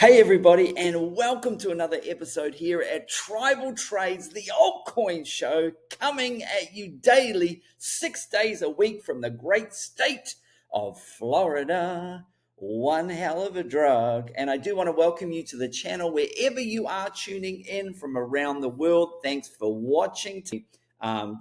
Hey everybody, and welcome to another episode here at Tribal Trades, the Altcoin show, coming at you daily, 6 days a week from the great state of Florida. One hell of a drug. And I do want to welcome you to the channel wherever you are tuning in from around the world. Thanks for watching.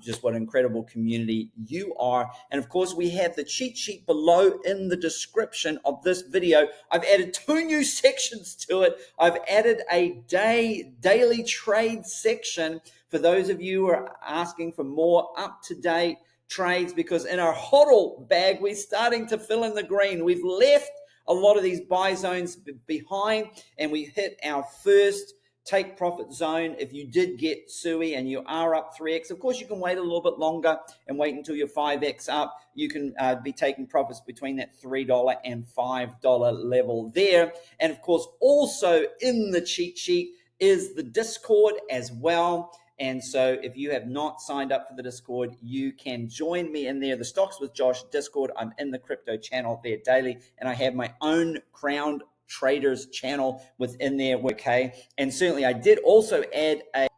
Just what an incredible community you are. And of course, we have the cheat sheet below in the description of this video. I've added 2 new sections to it. I've added a daily trade section for those of you who are asking for more up-to-date trades, because in our hodl bag, we're starting to fill in the green. We've left a lot of these buy zones behind, and we hit our first take profit zone. If you did get SUI and you are up 3x, of course you can wait a little bit longer and wait until you're 5x up. You can be taking profits between that $3 and $5 level there. And of course, also in the cheat sheet is the Discord as well. And so if you have not signed up for the Discord, you can join me in there. The Stocks with Josh Discord. I'm in the crypto channel there daily, and I have my own crowned traders channel within there. Okay, and certainly I did also add a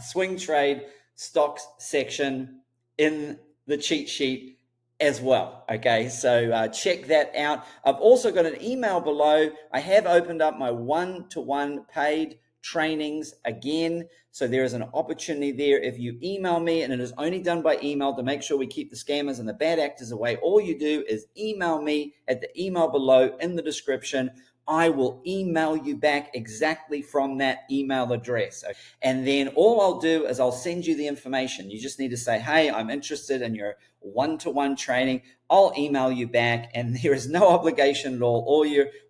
swing trade stocks section in the cheat sheet as well. Okay, so check that out. I've also got an email below. I have opened up my one-to-one paid trainings again, so there is an opportunity there. If you email me, and it is only done by email to make sure we keep the scammers and the bad actors away, all you do is email me at the email below in the description. I will email you back exactly from that email address. And then all I'll do is I'll send you the information. You just need to say, hey, I'm interested in your one-to-one training. I'll email you back, and there is no obligation at all.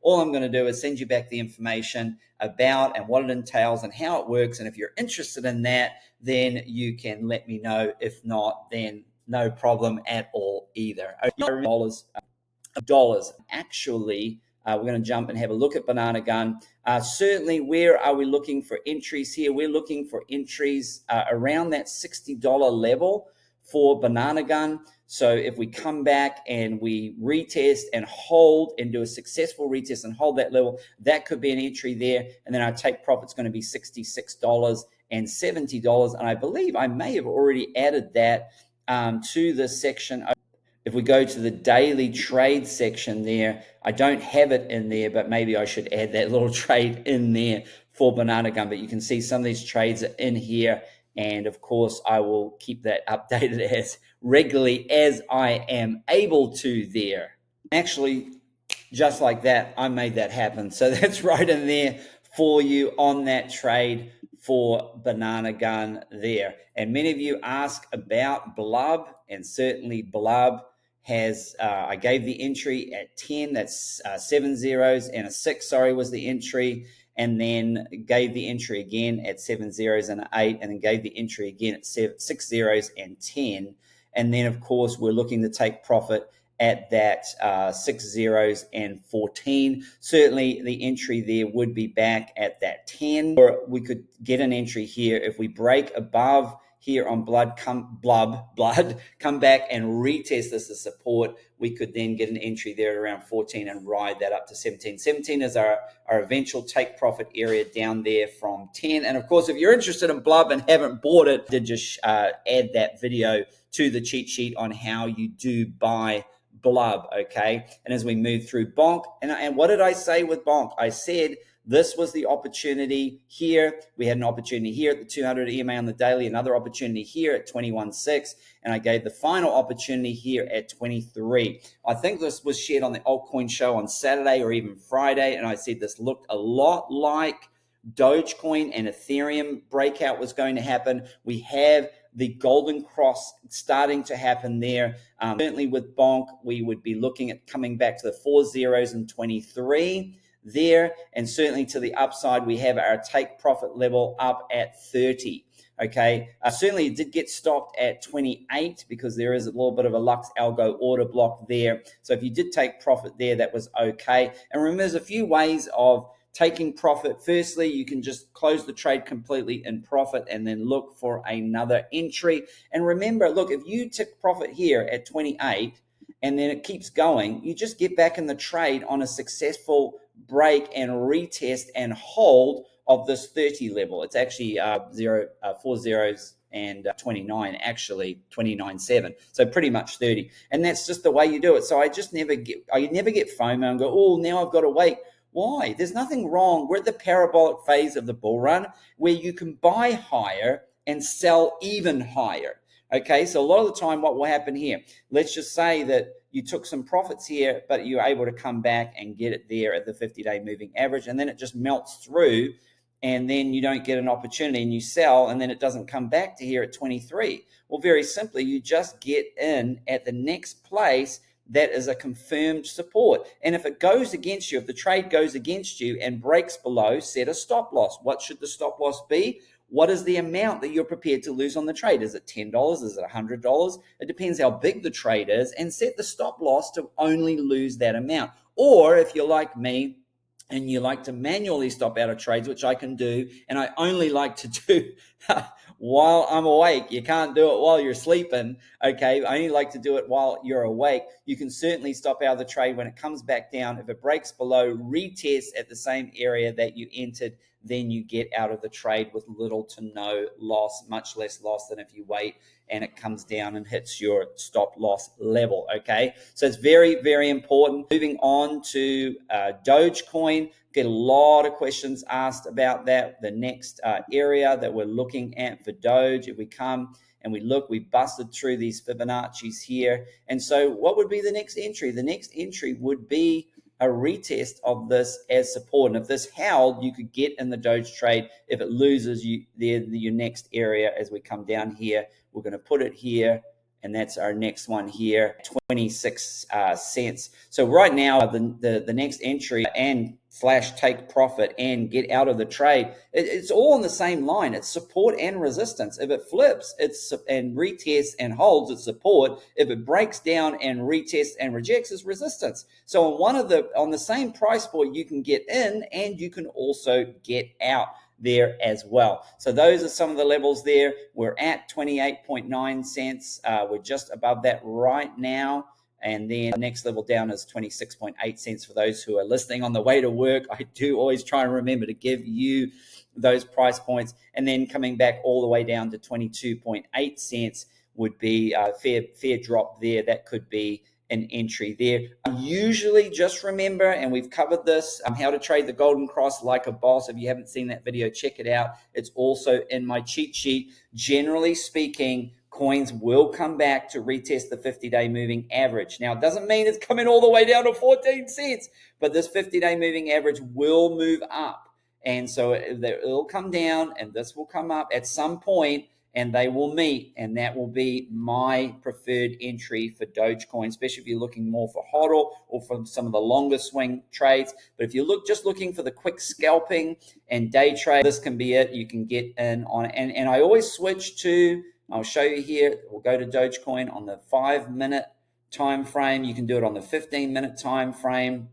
All I'm going to do is send you back the information about and what it entails and how it works. And if you're interested in that, then you can let me know. If not, then no problem at all either. Dollars. Actually, we're going to jump and have a look at Banana Gun. Certainly, where are we looking for entries here? We're looking for entries around that $60 level for Banana Gun. So if we come back and we retest and hold and do a successful retest and hold that level, that could be an entry there. And then our take profit's going to be $66 and $70. And I believe I may have already added that to the section. If we go to the daily trade section there, I don't have it in there, but maybe I should add that little trade in there for Banana Gun. But you can see some of these trades are in here. And of course, I will keep that updated as regularly as I am able to there. Actually, just like that, I made that happen. So that's right in there for you on that trade for Banana Gun there. And many of you ask about BLUB, and certainly BLUB has, I gave the entry at 10, that's 7 zeros, and a 6, was the entry, and then gave the entry again at 7 zeros and an 8, and then gave the entry again at 6 zeros and 10. And then, of course, we're looking to take profit at that 6 zeros and 14. Certainly, the entry there would be back at that 10, or we could get an entry here if we break above here on BLUB, come back and retest this as support. We could then get an entry there at around 14 and ride that up to 17. 17 is our eventual take profit area down there from 10. And of course, if you're interested in BLUB and haven't bought it, I did just add that video to the cheat sheet on how you do buy BLUB, okay? And as we move through Bonk, and what did I say with Bonk? I said this was the opportunity here. We had an opportunity here at the 200 EMA on the daily, another opportunity here at 21.6, and I gave the final opportunity here at 23. I think this was shared on the Altcoin show on Saturday or even Friday, and I said this looked a lot like Dogecoin and Ethereum breakout was going to happen. We have the golden cross starting to happen there. Certainly with Bonk, we would be looking at coming back to the 4 zeros and 23 there, and certainly to the upside, we have our take profit level up at 30. Okay, certainly it did get stopped at 28 because there is a little bit of a Lux Algo order block there. So if you did take profit there, that was okay. And remember, there's a few ways of taking profit. Firstly, you can just close the trade completely in profit and then look for another entry. And remember, look, if you took profit here at 28 and then it keeps going, you just get back in the trade on a successful break and retest and hold of this 30 level. It's actually 4 zeros and 29, actually 29.7. So pretty much 30. And that's just the way you do it. So I never get FOMO and go, oh, now I've got to wait. Why? There's nothing wrong. We're at the parabolic phase of the bull run where you can buy higher and sell even higher. Okay, so a lot of the time what will happen here, let's just say that you took some profits here, but you're able to come back and get it there at the 50-day moving average, and then it just melts through, and then you don't get an opportunity and you sell, and then it doesn't come back to here at 23. Well, very simply, you just get in at the next place that is a confirmed support. And if it goes against you, if the trade goes against you and breaks below, set a stop loss. What should the stop loss be? What is the amount that you're prepared to lose on the trade? Is it $10? Is it $100? It depends how big the trade is, and set the stop loss to only lose that amount. Or if you're like me and you like to manually stop out of trades, which I can do, and I only like to do while I'm awake. You can't do it while you're sleeping, okay? I only like to do it while you're awake. You can certainly stop out of the trade when it comes back down. If it breaks below, retest at the same area that you entered, then you get out of the trade with little to no loss, much less loss than if you wait and it comes down and hits your stop loss level, okay? So it's very, very important. Moving on to Dogecoin, get a lot of questions asked about that. The next area that we're looking at for Doge, if we come and we look, we busted through these Fibonacci's here. And so what would be the next entry? The next entry would be a retest of this as support. And if this held, you could get in the Doge trade. If it loses, your next area as we come down here, we're going to put it here, and that's our next one here, 26 cents. So right now, the next entry and / take profit and get out of the trade, it's all on the same line. It's support and resistance. If it flips and retests and holds, it's support. If it breaks down and retests and rejects, it's resistance. So on the same price point, you can get in and you can also get out there as well. So those are some of the levels there. We're at 28.9 cents. We're just above that right now. And then the next level down is 26.8 cents for those who are listening on the way to work. I do always try and remember to give you those price points. And then coming back all the way down to 22.8 cents would be a fair drop there. That could be an entry there. Usually just remember, and we've covered this, how to trade the golden cross like a boss. If you haven't seen that video, check it out. It's also in my cheat sheet. Generally speaking, coins will come back to retest the 50-day moving average. Now, it doesn't mean it's coming all the way down to 14 cents, but this 50-day moving average will move up. And so it'll come down and this will come up at some point, and they will meet, and that will be my preferred entry for Dogecoin, especially if you're looking more for HODL or for some of the longer swing trades. But if you're just looking for the quick scalping and day trade, this can be it. You can get in on it. And I always switch to, I'll show you here, we'll go to Dogecoin on the 5-minute time frame. You can do it on the 15-minute time frame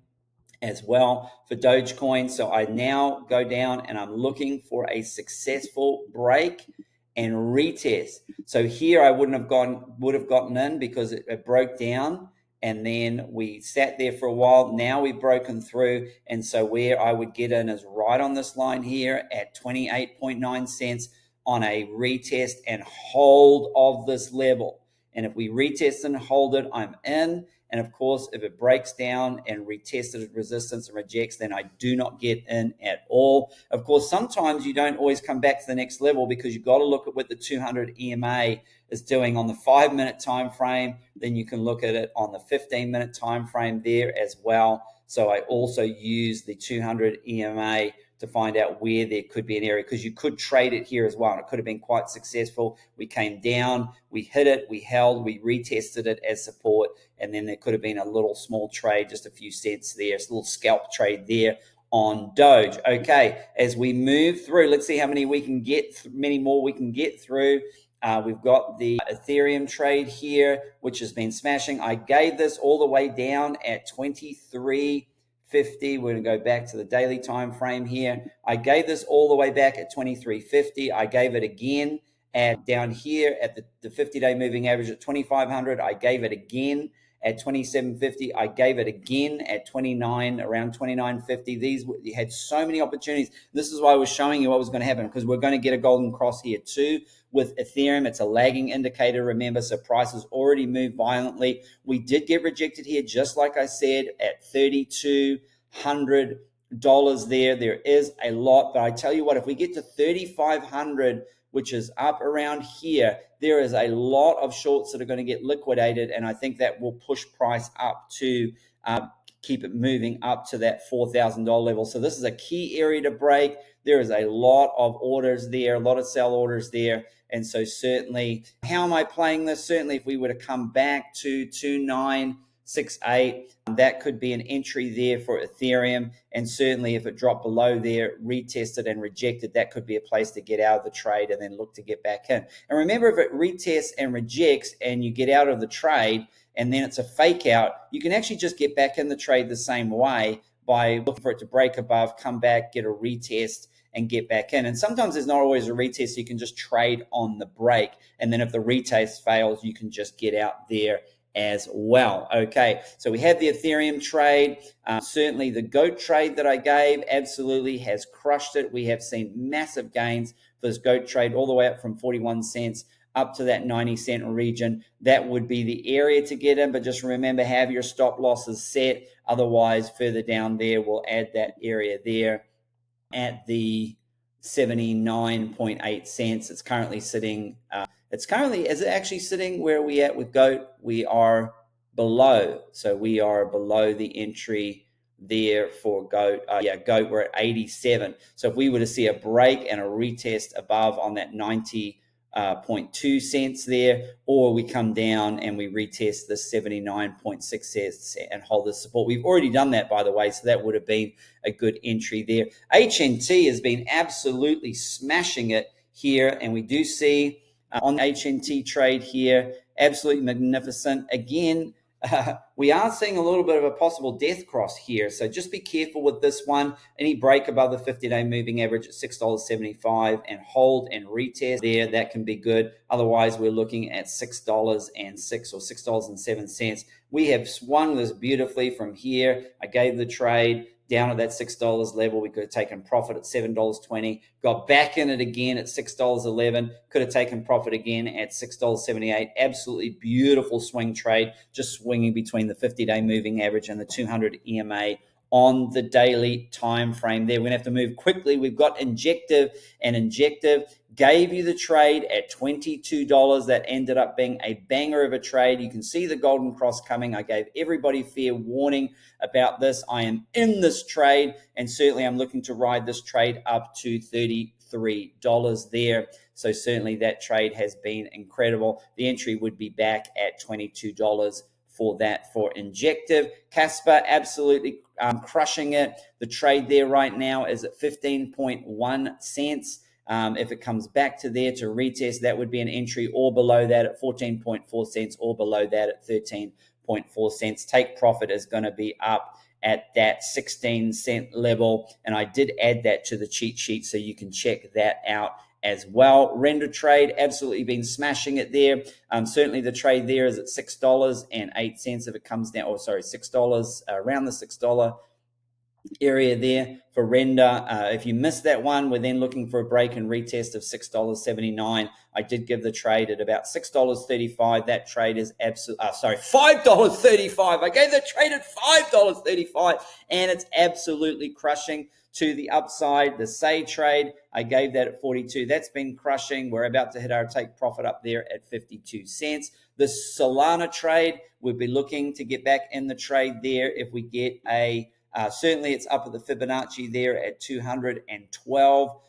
as well for Dogecoin. So I now go down and I'm looking for a successful break and retest. So here I would have gotten in because it broke down, and then we sat there for a while. Now we've broken through, and so where I would get in is right on this line here at 28.9 cents on a retest and hold of this level. And if we retest and hold it, I'm in. And of course, if it breaks down and retested at resistance and rejects, then I do not get in at all. Of course, sometimes you don't always come back to the next level because you've got to look at what the 200 EMA is doing on the 5-minute time frame. Then you can look at it on the 15-minute time frame there as well. So I also use the 200 EMA to find out where there could be an area, because you could trade it here as well, and it could have been quite successful. We came down, we hit it, we held, we retested it as support, and then there could have been a little small trade, just a few cents there, a little scalp trade there on Doge. Okay, as we move through, let's see how many we can get, many more we can get through. We've got the Ethereum trade here, which has been smashing. I gave this all the way down at 23.50. We're going to go back to the daily time frame here. I gave this all the way back at 23.50. I gave it again at down here at the 50-day moving average at 2,500. I gave it again at 27.50. I gave it again at 29, around 29.50. These, you had so many opportunities. This is why I was showing you what was going to happen, because we're going to get a golden cross here too. With Ethereum, it's a lagging indicator, remember, so prices already moved violently. We did get rejected here, just like I said, at $3,200 there. There is a lot, but I tell you what, if we get to 3,500, which is up around here, there is a lot of shorts that are going to get liquidated, and I think that will push price up to keep it moving up to that $4,000 level. So this is a key area to break. There is a lot of orders there, a lot of sell orders there. And so certainly, how am I playing this? Certainly, if we were to come back to 2968, that could be an entry there for Ethereum. And certainly, if it dropped below there, retested and rejected, that could be a place to get out of the trade and then look to get back in. And remember, if it retests and rejects and you get out of the trade and then it's a fake out, you can actually just get back in the trade the same way by looking for it to break above, come back, get a retest, and get back in. And sometimes there's not always a retest, so you can just trade on the break. And then if the retest fails, you can just get out there as well. Okay, so we had the Ethereum trade. Certainly the GOAT trade that I gave absolutely has crushed it. We have seen massive gains for this GOAT trade, all the way up from 41 cents up to that 90-cent region. That would be the area to get in, but just remember, have your stop losses set. Otherwise, further down there, we'll add that area there at the 79.8 cents. It's currently sitting, is it actually sitting where are we at with GOAT? We are below. So we are below the entry there for GOAT. GOAT, we're at 87. So if we were to see a break and a retest above on that 90.2 cents there, or we come down and we retest the 79.6 cents and hold the support. We've already done that, by the way, so that would have been a good entry there. HNT has been absolutely smashing it here, and we do see on the HNT trade here, absolutely magnificent. Again, we are seeing a little bit of a possible death cross here, so just be careful with this one. Any break above the 50-day moving average at $6.75 and hold and retest there, that can be good. Otherwise, we're looking at $6.06 or $6.07. We have swung this beautifully from here. I gave the trade down at that $6 level. We could have taken profit at $7.20, got back in it again at $6.11, could have taken profit again at $6.78. Absolutely beautiful swing trade, just swinging between the 50-day moving average and the 200 EMA on the daily time frame there. We're going to have to move quickly. We've got Injective, and Injective gave you the trade at $22. That ended up being a banger of a trade. You can see the golden cross coming. I gave everybody fair warning about this. I am in this trade, and certainly I'm looking to ride this trade up to $33 there. So certainly that trade has been incredible. The entry would be back at $22 for that for Injective. Kaspa, absolutely crushing it. The trade there right now is at 15.1 cents. If it comes back to there to retest, that would be an entry, or below that at 14.4 cents, or below that at 13.4 cents. Take profit is going to be up at that 16-cent level, and I did add that to the cheat sheet, so you can check that out as well. Render trade, absolutely been smashing it there. Certainly the trade there is at $6.08 if it comes down, or sorry, $6, around the $6 area there for render. If you missed that one, we're then looking for a break and retest of $6.79. I did give the trade at about $6.35. That trade is $5.35. I gave the trade at $5.35, and it's absolutely crushing to the upside. The Say trade, I gave that at 42. That's been crushing. We're about to hit our take profit up there at 52 cents. The Solana trade, we'll be looking to get back in the trade there if we get a certainly it's up at the Fibonacci there at $212.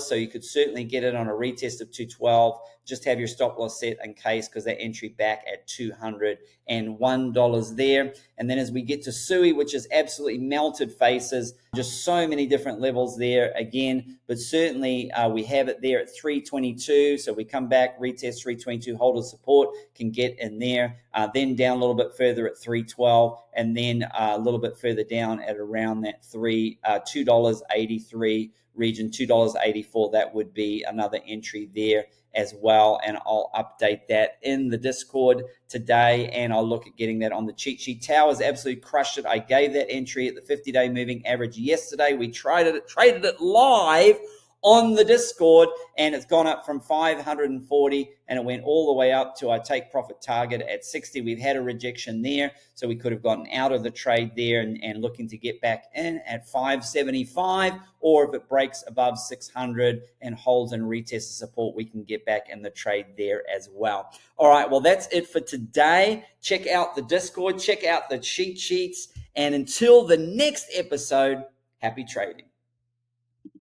So you could certainly get it on a retest of 212. Just have your stop loss set in case, because that entry back at $201 there. And then as we get to SUI, which is absolutely melted faces, just so many different levels there again, but certainly we have it there at 322. So we come back, retest 322, hold of support, can get in there, then down a little bit further at 312, and then a little bit further down at around that $2.83 region, $2.84. That would be another entry there as well, and I'll update that in the Discord today, and I'll look at getting that on the cheat sheet. Towers absolutely crushed it. I gave that entry at the 50-day moving average yesterday. We traded it live on the Discord, and it's gone up from 540 and it went all the way up to our take profit target at 60. We've had a rejection there, so we could have gotten out of the trade there and looking to get back in at 575, or if it breaks above 600 and holds and retests the support, we can get back in the trade there as well. All right, well, that's it for today. Check out the Discord, check out the cheat sheets, and until the next episode, happy trading.